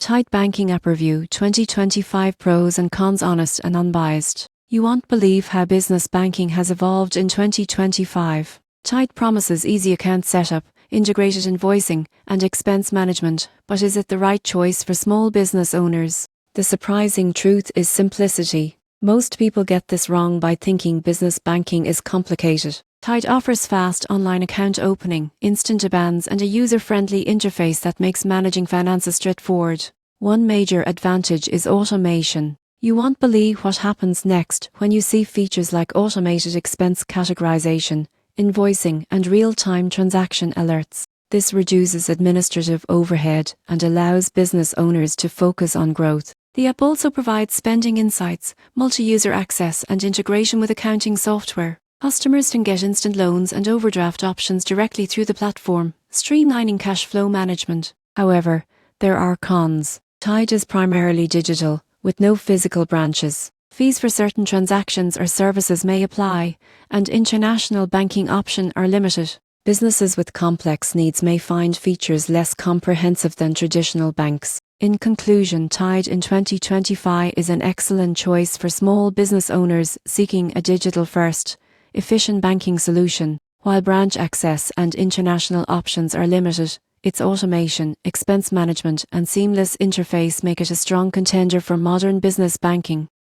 Tide Banking App Review 2025 Pros and Cons, honest and unbiased. You won't believe how business banking has evolved in 2025. Tide promises easy account setup, integrated invoicing, and expense management, but is it the right choice for small business owners? The surprising truth is simplicity. Most people get this wrong by thinking business banking is complicated. Tide offers fast online account opening, instant IBANs, and a user-friendly interface that makes managing finances straightforward. One major advantage is automation. You won't believe what happens next when you see features like automated expense categorization, invoicing, and real-time transaction alerts. This reduces administrative overhead and allows business owners to focus on growth. The app also provides spending insights, multi-user access, and integration with accounting software. Customers can get instant loans and overdraft options directly through the platform, streamlining cash flow management. However, there are cons. Tide is primarily digital, with no physical branches. Fees for certain transactions or services may apply, and international banking options are limited. Businesses with complex needs may find features less comprehensive than traditional banks. In conclusion, Tide in 2025 is an excellent choice for small business owners seeking a digital-first, efficient banking solution. While branch access and international options are limited, its automation, expense management, and seamless interface make it a strong contender for modern business banking.